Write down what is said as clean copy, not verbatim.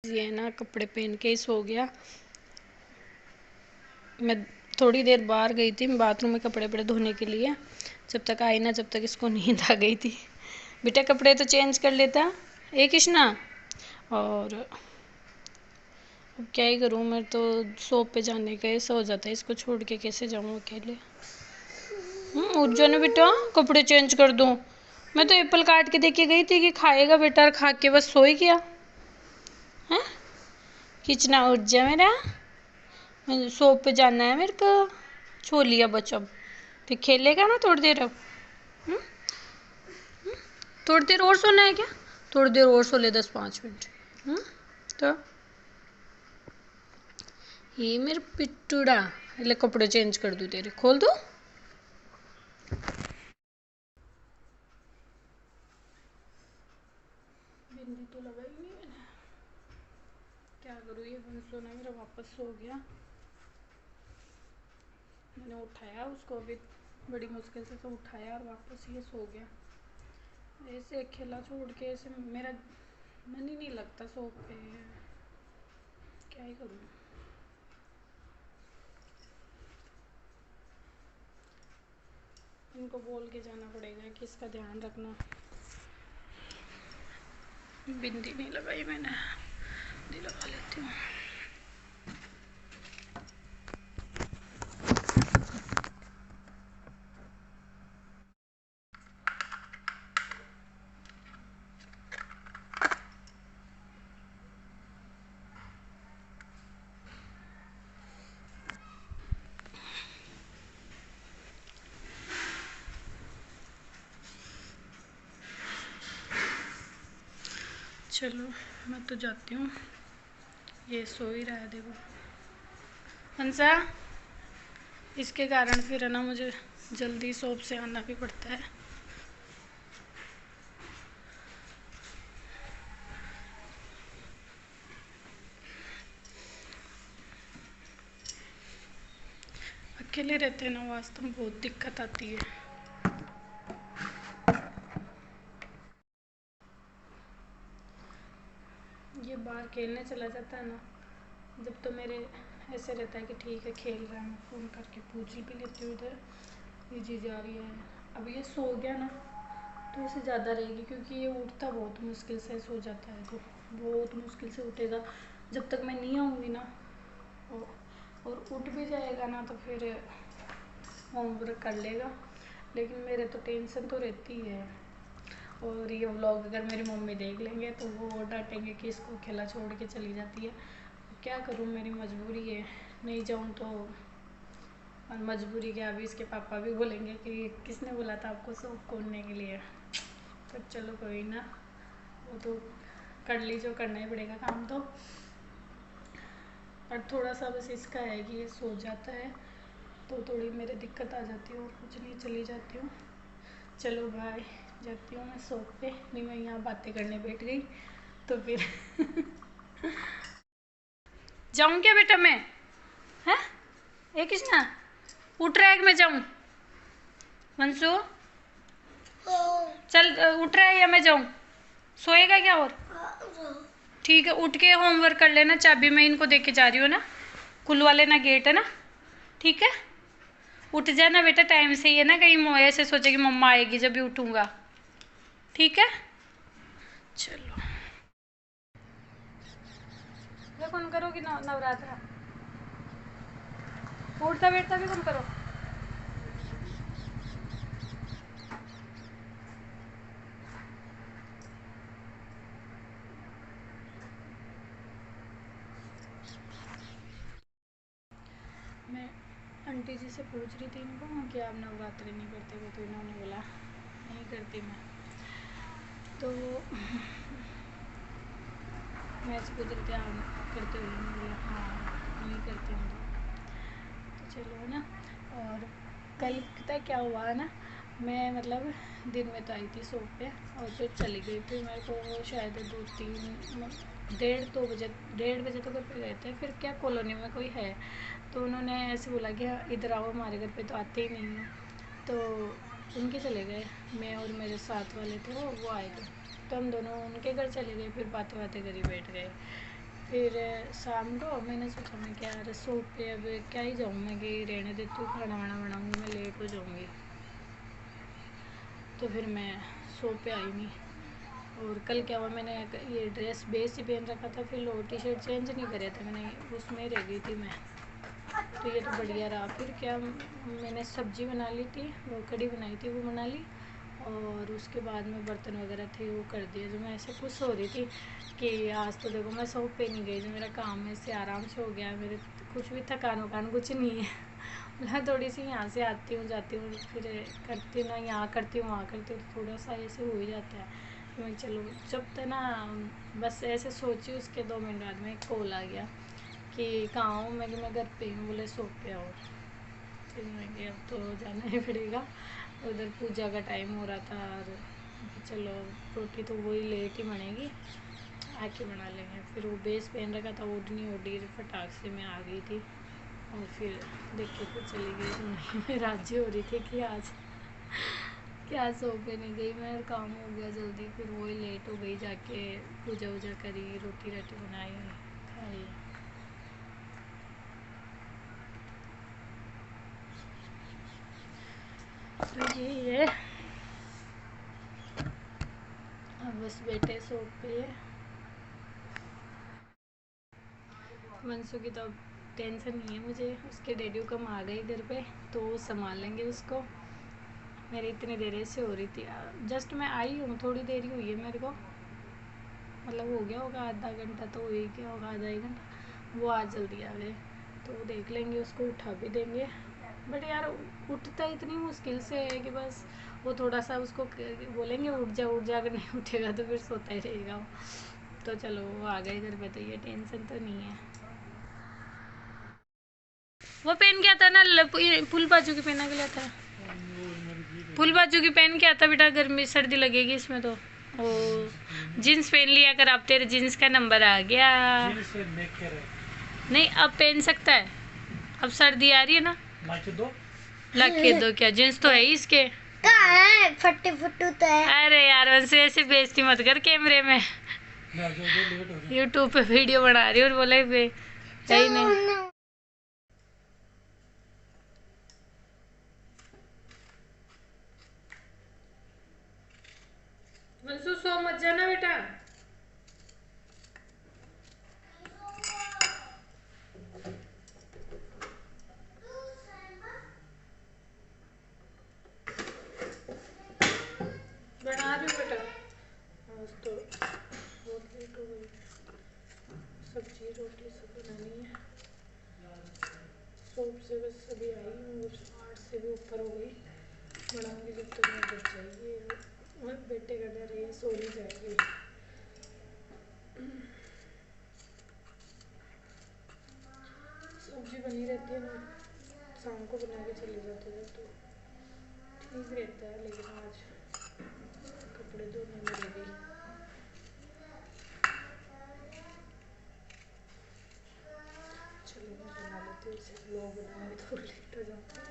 ये ना कपड़े पहन के ही सो गया। मैं थोड़ी देर बाहर गई थी बाथरूम में कपड़े वपड़े धोने के लिए। जब तक आई ना जब तक इसको नींद आ गई थी। बेटा कपड़े तो चेंज कर लेता एक कृष्णा। और अब क्या ही करूँ, मैं तो शॉप पे जाने का ऐसा हो जाता है, इसको छोड़ के कैसे जाऊँ अकेले। उठ जाना बेटा, कपड़े चेंज कर दूँ। मैं तो एप्पल काट के देके गई थी कि खाएगा बेटा, और खा के बस सो ही गया है। खींचना उठ जा मेरा, मैं शॉप पे जाना है मेरे को। छो लिया बच्चा, फिर खेलेगा ना थोड़ी देर। अब थोड़ी देर और सोना है क्या? थोड़ी देर और सो ले, 10-5 मिनट। तो ये मेरे पिट्टूड़ा, ले कपड़े चेंज कर दूँ तेरे, खोल दूँ। बिंदी तो लगाई नहीं मैंने, क्या करूँ। ये बंसो ना मेरा वापस सो गया। मैंने उठाया उसको अभी बड़ी मुश्किल से, तो उठाया और वापस ये सो गया। ऐसे अकेला छोड़ के ऐसे मेरा मन ही नहीं लगता सो पे, क्या ही करूँ। इनको बोल के जाना पड़ेगा कि इसका ध्यान रखना। बिंदी नहीं लगाई मैंने, बिंदी लगा लेती हूँ। चलो मैं तो जाती हूँ, ये सो ही रहा है देखो हंसा। इसके कारण फिर है ना मुझे जल्दी शॉप से आना भी पड़ता है। अकेले रहते हैं ना वास्तव में बहुत दिक्कत आती है। ये बाहर खेलने चला जाता है ना, जब तो मेरे ऐसे रहता है कि ठीक है खेल रहा है, मैं फ़ोन करके पूछ भी लेती हूँ इधर ये चीज़ आ रही है। अब ये सो गया ना तो इसे ज़्यादा रहेगी, क्योंकि ये उठता बहुत मुश्किल से, सो जाता है तो बहुत मुश्किल से उठेगा जब तक मैं नहीं आऊँगी ना। और उठ भी जाएगा ना तो फिर होमवर्क कर लेगा, लेकिन मेरे तो टेंशन तो रहती है। और ये व्लॉग अगर मेरी मम्मी देख लेंगे तो वो डांटेंगे कि इसको अकेला छोड़ के चली जाती है। क्या करूँ, मेरी मजबूरी है, नहीं जाऊँ तो। और मजबूरी क्या, अभी इसके पापा भी बोलेंगे कि किसने बोला था आपको शौक खोलने के लिए। पर चलो कोई ना, वो तो कर लीजिए, करना ही पड़ेगा काम तो। और थोड़ा सा बस इसका है कि ये सो जाता है तो थोड़ी मेरे दिक्कत आ जाती है, और कुछ नहीं, चली जाती हूँ। चलो बाय, जाती हूँ मैं शॉप पे। नहीं मैं यहाँ बातें करने बैठ गई तो फिर जाऊँ क्या बेटा मैं? हैं एक कृष्णा उठ रहा है कि मैं जाऊँ? मंसू चल उठ रहा है या मैं जाऊँ? सोएगा क्या? और ठीक है, उठ के होमवर्क कर लेना। चाबी मैं इनको दे के जा रही हूँ ना, खुलवा लेना गेट है ना, ठीक है? उठ जाना बेटा टाइम से ही है ना, कहीं मोया से सोचे कि मम्मा आएगी जब भी उठूँगा, ठीक है? चलो ये कौन करोगी नवरात्रा? उठता बैठता भी कौन करो? मैं आंटी जी से पूछ रही थी इनको कि आप नवरात्रि नहीं करते हो, तो इन्होंने बोला नहीं करती मैं। तो मैं ऐसे पूछ रही थी आप करते हो? इन्होंने बोला हाँ नहीं करती हूँ। तो चलो है ना। और कल पता क्या हुआ है ना, मैं मतलब दिन में तो आई थी शॉप पे और फिर चली गई थी। मेरे को शायद 1:30 तो घर पे गए थे। फिर क्या कॉलोनी में कोई है तो उन्होंने ऐसे बोला कि इधर आओ, हमारे घर पे तो आते ही नहीं हो, तो उनके चले गए। मैं और मेरे साथ वाले थे वो आए थे, तो हम दोनों उनके घर चले गए, फिर बातें बातें करी बैठ गए। फिर शाम को मैंने सोचा मैं क्या यार सो पे अब क्या ही जाऊँ मैं कि रहने देती हूँ, खाना वाना बनाऊँगी, मैं लेट हो जाऊँगी। तो फिर मैं सो पे आई नहीं। और कल क्या हुआ, मैंने ये ड्रेस बेस ही पहन रखा था, फिर लो टी शर्ट चेंज नहीं करे थे मैंने, उसमें रह गई थी मैं। तो ये तो बढ़िया रहा। फिर क्या मैंने सब्जी बना ली थी, वो कढ़ी बनाई थी वो बना ली, और उसके बाद में बर्तन वगैरह थे वो कर दिए। जो मैं ऐसे खुश हो रही थी कि आज तो देखो मैं शॉप पे नहीं गई, जो मेरा काम है से आराम से हो गया, मेरे कुछ भी थकान वकान कुछ नहीं है। मैं थोड़ी सी यहाँ से आती हूँ जाती हूँ, फिर करती हूँ ना, यहाँ करती हूँ वहाँ करती हूँ, तो थोड़ा सा ऐसे हो ही जाता है। फिर मैं चलो जब तक ना बस ऐसे सोची, उसके 2 मिनट बाद में एक कॉल आ गया कि कहाँ हूँ मैं, कि मैं घर पे हूँ, बोले शॉप पे आओ। फिर मैं कि अब तो जाना ही पड़ेगा, उधर पूजा का टाइम हो रहा था, और चलो रोटी तो वही लेट ही बनेगी, आके बना लेंगे। फिर वो बेस पहन रखा था, ओढ़नी ओढ़ी फटाक से मैं आ गई थी, और फिर देख के फिर चली गई। मैं राजी हो रही थी कि आज क्या सो पे नहीं गई मैं, काम हो गया जल्दी, फिर वही लेट हो गई, जाके पूजा वूजा करी, रोटी राटी बनाई खाई। तो यही है, अब बस बैठे सो पे। वंशु की तो अब टेंशन नहीं है मुझे, उसके डैडी कम आ गए घर पे, तो वो संभाल लेंगे उसको। मेरी इतनी देर से हो रही थी, जस्ट मैं आई हूँ, थोड़ी देर ही हुई है मेरे को, मतलब हो गया होगा आधा घंटा, तो हो ही गया होगा, आधा एक घंटा। वो आज जल्दी आ गए तो वो देख लेंगे, उसको उठा भी देंगे। बट यार उठता इतनी मुश्किल से है कि बस वो थोड़ा सा उसको बोलेंगे उठ जा, अगर नहीं उठेगा तो फिर सोता ही रहेगा वो। तो चलो वो आ गए घर पे, तो ये टेंशन तो नहीं है। वो पहन के आता ना, फुल बाजू की पहना के लिए था, फुल बाजू की पहन के आता बेटा, गर्मी सर्दी लगेगी इसमें तो। ओ जीन्स पहन लिया कर, अब तेरे जीन्स का नंबर आ गया। नहीं अब पहन सकता है, अब सर्दी आ रही है ना। ला के दो क्या, जीन्स तो है ही इसके, कहाँ है फट्टे फुट्टू तो है। अरे यार वैसे ऐसे बेइज्जती मत कर कैमरे में, यूट्यूब पे वीडियो बना रही और बोले पे है नहीं। वंशु सो मत जाना बेटा। बना रही हूँ बेटा, आज तो बहुत लेट हो गई, सब्जी रोटी सब बनानी है। शॉप से बस अभी आई हूँ, 8 से भी ऊपर हो गई, बनाऊंगी जब तक मैं बच जाएगी, मैं बेटे का डर है सो नहीं जाएगी। सब्जी बनी रहती है ना, शाम को बना के चले जाते हैं तो ठीक रहता है, लेकिन आज कपड़े धोने में रह गई। चलो मैं बना लेती हूँ, इसे ब्लॉग बनाऊंगी तो लेट हो जाता है।